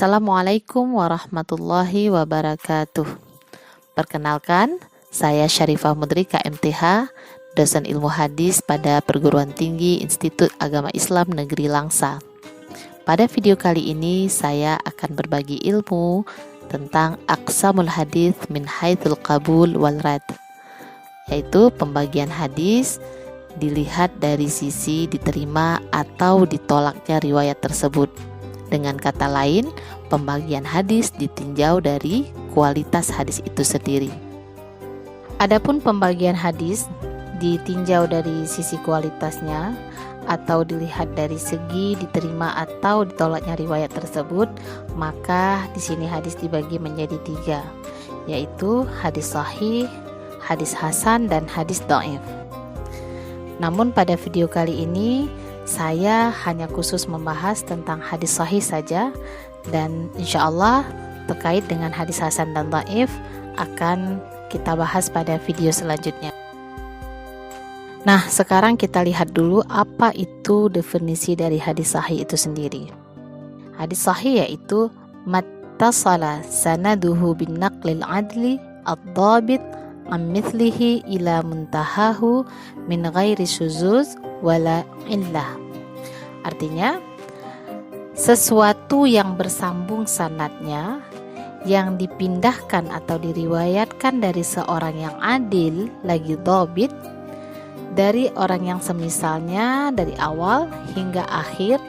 Assalamualaikum warahmatullahi wabarakatuh. Perkenalkan, saya Syarifah Mudrika MTH, dosen ilmu hadis pada Perguruan Tinggi Institut Agama Islam Negeri Langsa. Pada video kali ini saya akan berbagi ilmu tentang aqsamul hadis min haitsul qabul wal rad, yaitu pembagian hadis dilihat dari sisi diterima atau ditolaknya riwayat tersebut. Dengan kata lain, pembagian hadis ditinjau dari kualitas hadis itu sendiri. Adapun pembagian hadis ditinjau dari sisi kualitasnya atau dilihat dari segi diterima atau ditolaknya riwayat tersebut, maka di sini hadis dibagi menjadi 3, yaitu hadis sahih, hadis hasan, dan hadis dhaif. Namun pada video kali ini saya hanya khusus membahas tentang hadis sahih saja, dan insya Allah terkait dengan hadis hasan dan dhaif akan kita bahas pada video selanjutnya. Nah, sekarang kita lihat dulu apa itu definisi dari hadis sahih itu sendiri. Hadis sahih yaitu mattasala sanaduhu bin naqlil adli ad-dhabit am mithlihi ila muntahahu min ghairi syuzuz wala illah. Artinya, sesuatu yang bersambung sanadnya, yang dipindahkan atau diriwayatkan dari seorang yang adil lagi dhabit, dari orang yang semisalnya dari awal hingga akhir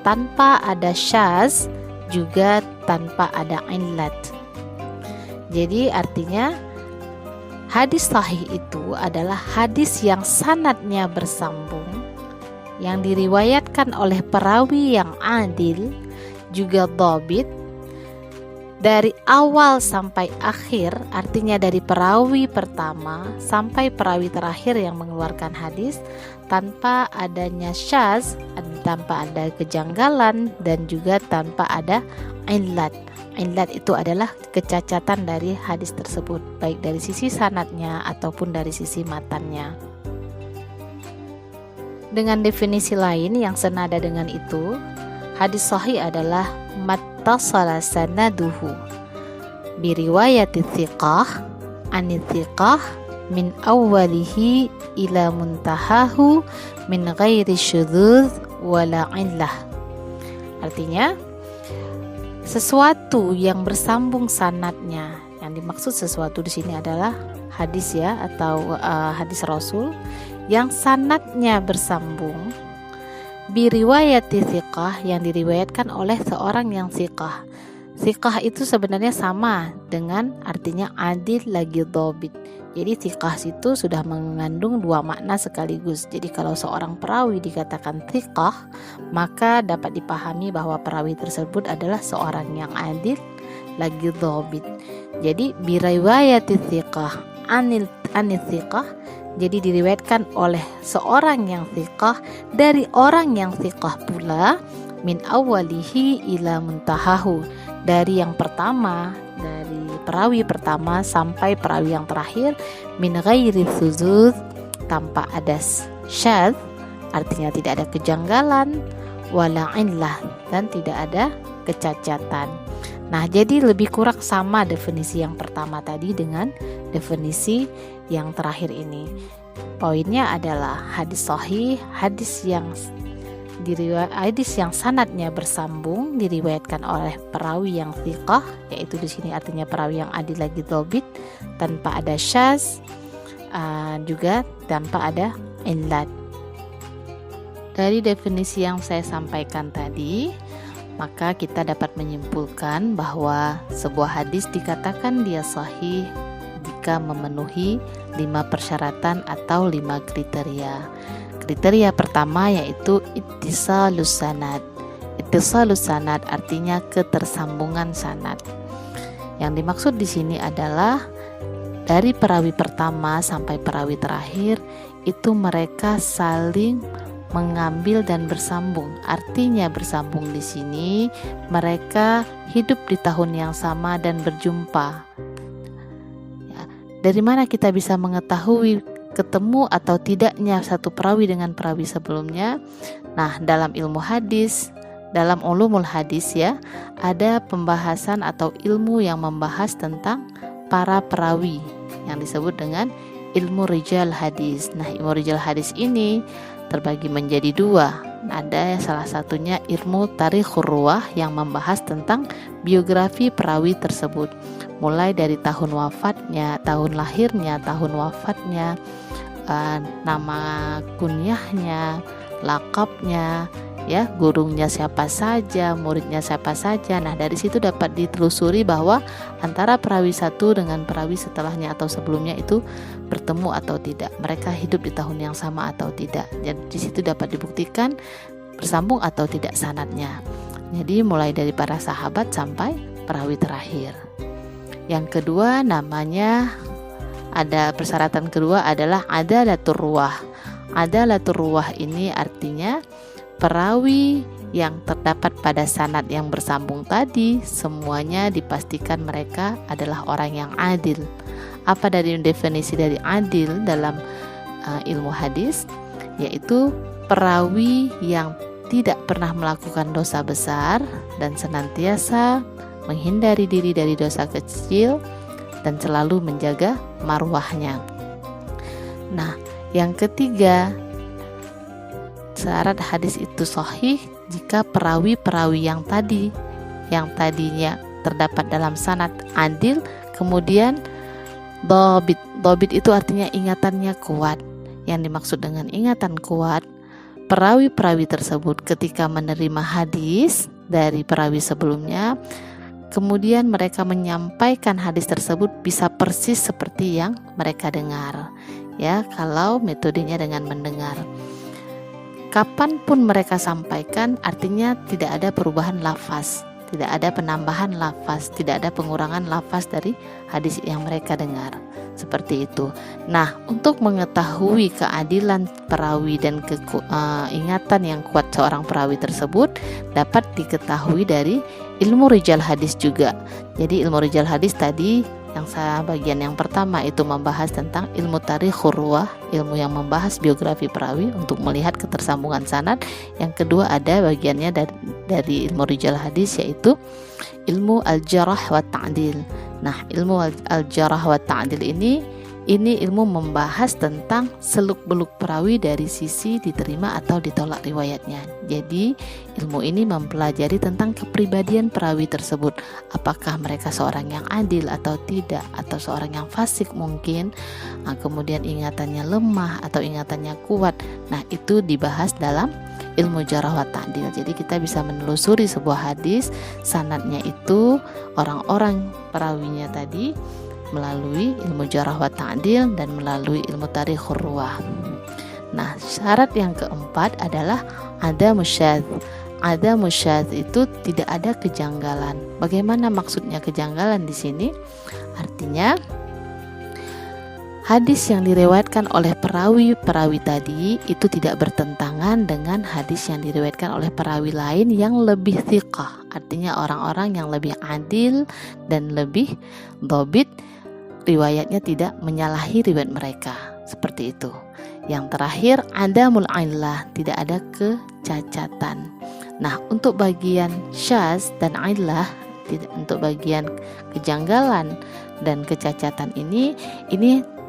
tanpa ada syaz, juga tanpa ada illat. Jadi artinya hadis sahih itu adalah hadis yang sanadnya bersambung, yang diriwayatkan oleh perawi yang adil juga dhabit dari awal sampai akhir, artinya dari perawi pertama sampai perawi terakhir yang mengeluarkan hadis tanpa adanya syaz, tanpa ada kejanggalan, dan juga tanpa ada illat. Illat itu adalah kecacatan dari hadis tersebut, baik dari sisi sanadnya ataupun dari sisi matannya. Dengan definisi lain yang senada dengan itu, hadis sahih adalah mattasala sanaduhu biriwayati thiqah anit thiqah min awwalihi ila muntahahu min ghairi syudzuz wala illah. Artinya, sesuatu yang bersambung sanadnya. Yang dimaksud sesuatu di sini adalah hadis ya, atau hadis Rasul yang sanadnya bersambung, biriwayati thiqah, yang diriwayatkan oleh seorang yang thiqah. Thiqah itu sebenarnya sama dengan artinya adil lagi dhabit. Jadi thiqah itu sudah mengandung 2 makna sekaligus. Jadi kalau seorang perawi dikatakan thiqah, maka dapat dipahami bahwa perawi tersebut adalah seorang yang adil lagi dhabit. Jadi biriwayati thiqah anil thiqah, jadi diriwayatkan oleh seorang yang thiqah dari orang yang thiqah pula, min awwalihi ila muntahahu, dari yang pertama, dari perawi pertama sampai perawi yang terakhir, min ghairi syuzuz, tanpa ada syadz, artinya tidak ada kejanggalan, wala illah, dan tidak ada kecacatan. Nah, jadi lebih kurang sama definisi yang pertama tadi dengan definisi yang terakhir ini. Poinnya adalah hadis sahih, hadis yang sanadnya bersambung, diriwayatkan oleh perawi yang thiqah, yaitu di sini artinya perawi yang adil lagi dhabit, tanpa ada syaz, juga tanpa ada illat. Dari definisi yang saya sampaikan tadi, maka kita dapat menyimpulkan bahwa sebuah hadis dikatakan dia sahih jika memenuhi 5 persyaratan atau 5 kriteria. Kriteria pertama yaitu ittisalus sanad. Ittisalus sanad artinya ketersambungan sanad. Yang dimaksud di sini adalah dari perawi pertama sampai perawi terakhir itu mereka saling mengambil dan bersambung. Artinya bersambung di sini mereka hidup di tahun yang sama dan berjumpa. Ya, dari mana kita bisa mengetahui ketemu atau tidaknya satu perawi dengan perawi sebelumnya? Nah, dalam ilmu hadis dalam ulumul hadis ya, ada pembahasan atau ilmu yang membahas tentang para perawi yang disebut dengan ilmu rijal hadis. Nah, ilmu rijal hadis ini terbagi menjadi dua. Ada salah satunya ilmu tarikhur ruwah yang membahas tentang biografi perawi tersebut, mulai dari tahun wafatnya, tahun lahirnya, tahun wafatnya, nama kunyahnya, lakabnya, ya, gurunya siapa saja, muridnya siapa saja. Nah, dari situ dapat ditelusuri bahwa antara perawi satu dengan perawi setelahnya atau sebelumnya itu bertemu atau tidak, mereka hidup di tahun yang sama atau tidak. Jadi di situ dapat dibuktikan bersambung atau tidak sanadnya. Jadi mulai dari para sahabat sampai perawi terakhir. Yang kedua namanya, ada persyaratan kedua adalah adalatur ruwah. Adalatur ruwah ini artinya perawi yang terdapat pada sanad yang bersambung tadi semuanya dipastikan mereka adalah orang yang adil. Apa dari definisi dari adil dalam ilmu hadis? Yaitu perawi yang tidak pernah melakukan dosa besar dan senantiasa menghindari diri dari dosa kecil dan selalu menjaga marwahnya. Nah, yang ketiga, syarat hadis itu sahih jika perawi-perawi yang tadinya terdapat dalam sanad adil, kemudian dhabit. Dhabit itu artinya ingatannya kuat. Yang dimaksud dengan ingatan kuat, perawi-perawi tersebut ketika menerima hadis dari perawi sebelumnya, kemudian mereka menyampaikan hadis tersebut bisa persis seperti yang mereka dengar. Ya, kalau metodenya dengan mendengar. Kapanpun mereka sampaikan, artinya tidak ada perubahan lafaz, tidak ada penambahan lafaz, tidak ada pengurangan lafaz dari hadis yang mereka dengar. Seperti itu. Nah, untuk mengetahui keadilan perawi dan ingatan yang kuat seorang perawi tersebut dapat diketahui dari ilmu rijal hadis juga. Jadi ilmu rijal hadis tadi yang bagian yang pertama itu membahas tentang ilmu tarikhur ruwah, ilmu yang membahas biografi perawi untuk melihat ketersambungan sanad. Yang kedua ada bagiannya dari ilmu rijal hadis, yaitu ilmu al-jarah wa ta'dil. Nah, ilmu al-jarah wa ta'dil ini ilmu membahas tentang seluk-beluk perawi dari sisi diterima atau ditolak riwayatnya. Jadi ilmu ini mempelajari tentang kepribadian perawi tersebut, apakah mereka seorang yang adil atau tidak, atau seorang yang fasik mungkin, kemudian ingatannya lemah atau ingatannya kuat. Nah, itu dibahas dalam ilmu jarah wa ta'dil. Jadi kita bisa menelusuri sebuah hadis, sanadnya itu orang-orang perawinya tadi melalui ilmu jarah wa ta'dil dan melalui ilmu tarikhur ruwah. Nah, syarat yang keempat adalah ada musyadz. Ada musyadz itu tidak ada kejanggalan. Bagaimana maksudnya kejanggalan di sini? Artinya hadis yang diriwayatkan oleh perawi-perawi tadi itu tidak bertentangan dengan hadis yang diriwayatkan oleh perawi lain yang lebih thiqah. Artinya orang-orang yang lebih adil dan lebih dhabit, riwayatnya tidak menyalahi riwayat mereka. Seperti itu. Yang terakhir adamul illah, tidak ada kecacatan. Nah, untuk bagian syaz dan illah, untuk bagian kejanggalan dan kecacatan ini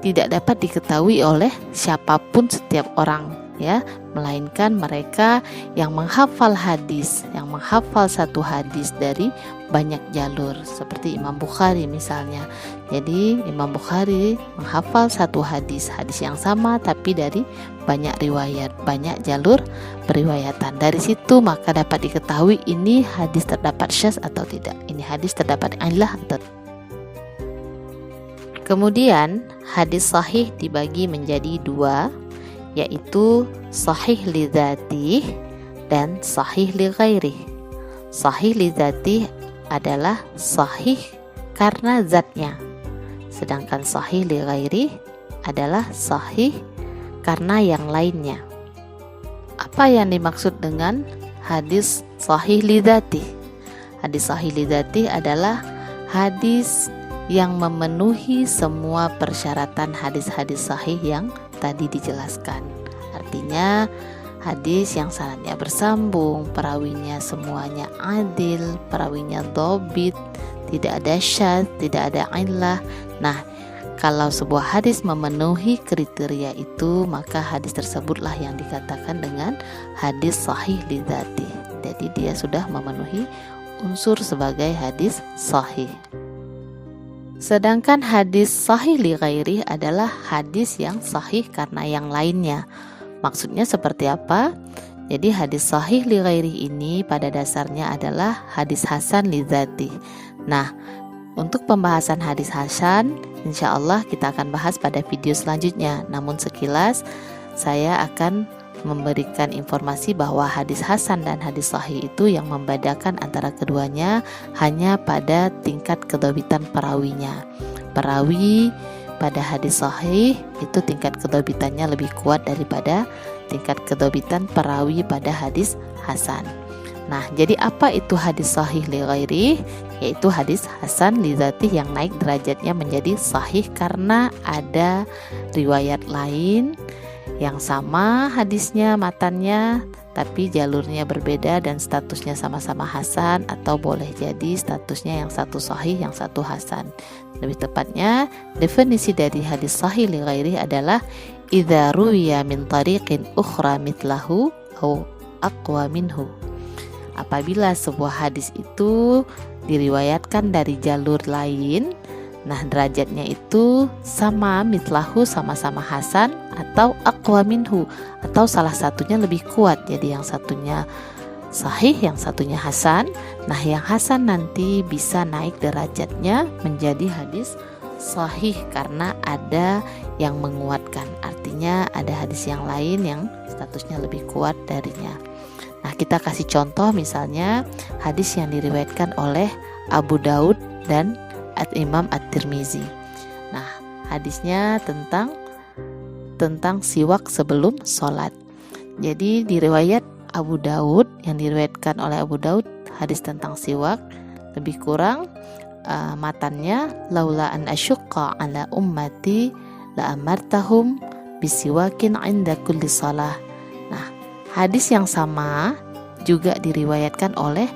tidak dapat diketahui oleh siapapun, setiap orang, ya, melainkan mereka yang menghafal hadis, yang menghafal satu hadis dari banyak jalur, seperti Imam Bukhari misalnya. Jadi Imam Bukhari menghafal satu hadis yang sama tapi dari banyak riwayat, banyak jalur periwayatan. Dari situ maka dapat diketahui ini hadis terdapat syaz atau tidak, ini hadis terdapat illah atau tidak. Kemudian hadis sahih dibagi menjadi dua, yaitu sahih li dzatih dan sahih li ghairih. Sahih li dzatih adalah sahih karena zatnya, sedangkan sahih li ghairih adalah sahih karena yang lainnya. Apa yang dimaksud dengan hadis sahih li dzatih? Hadis sahih li dzatih adalah hadis yang memenuhi semua persyaratan hadis-hadis sahih yang tadi dijelaskan. Artinya hadis yang sanadnya bersambung, perawinya semuanya adil, perawinya dhobit, tidak ada syadz, tidak ada illah. Nah, kalau sebuah hadis memenuhi kriteria itu, maka hadis tersebutlah yang dikatakan dengan hadis sahih lidzati. Jadi dia sudah memenuhi unsur sebagai hadis sahih. Sedangkan hadis sahih li ghairi adalah hadis yang sahih karena yang lainnya. Maksudnya seperti apa? Jadi hadis sahih li ghairi ini pada dasarnya adalah hadis hasan li dzati. Nah, untuk pembahasan hadis hasan, insya Allah kita akan bahas pada video selanjutnya. Namun sekilas saya akan memberikan informasi bahwa hadis hasan dan hadis sahih itu yang membedakan antara keduanya hanya pada tingkat kedhobitan perawinya. Perawi pada hadis sahih itu tingkat kedhobitannya lebih kuat daripada tingkat kedhobitan perawi pada hadis hasan. Nah, jadi apa itu hadis sahih li ghairi? Yaitu hadis hasan li dzati yang naik derajatnya menjadi sahih karena ada riwayat lain yang sama hadisnya, matannya, tapi jalurnya berbeda dan statusnya sama-sama hasan, atau boleh jadi statusnya yang satu sahih, yang satu hasan. Lebih tepatnya, definisi dari hadis sahih li ghairi adalah idza ruwiya min tariqin ukhra mithlahu au aqwa minhu. Apabila sebuah hadis itu diriwayatkan dari jalur lain, nah derajatnya itu sama, mitlahu sama-sama hasan, atau aqwa minhu, atau salah satunya lebih kuat. Jadi yang satunya sahih, yang satunya hasan. Nah, yang hasan nanti bisa naik derajatnya menjadi hadis sahih karena ada yang menguatkan. Artinya ada hadis yang lain yang statusnya lebih kuat darinya. Nah, kita kasih contoh misalnya hadis yang diriwayatkan oleh Abu Daud dan Imam At-Tirmizi. Nah, hadisnya tentang siwak sebelum sholat. Jadi di riwayat Abu Daud, yang diriwayatkan oleh Abu Daud, hadis tentang siwak, lebih kurang matannya laula an asyqa ala ummati la amartahum bisiwakin inda kulli shalah. Nah, hadis yang sama juga diriwayatkan oleh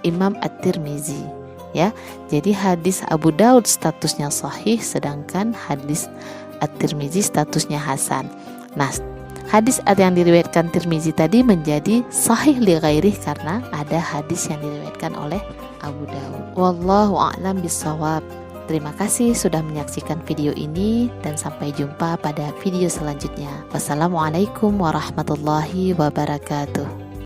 Imam At-Tirmizi. Ya, jadi hadis Abu Daud statusnya sahih, sedangkan hadis At-Tirmizi statusnya hasan. Nah, hadis yang diriwayatkan Tirmizi tadi menjadi sahih li ghairi karena ada hadis yang diriwayatkan oleh Abu Daud. Wallahu a'lam bishawab. Terima kasih sudah menyaksikan video ini dan sampai jumpa pada video selanjutnya. Wassalamualaikum warahmatullahi wabarakatuh.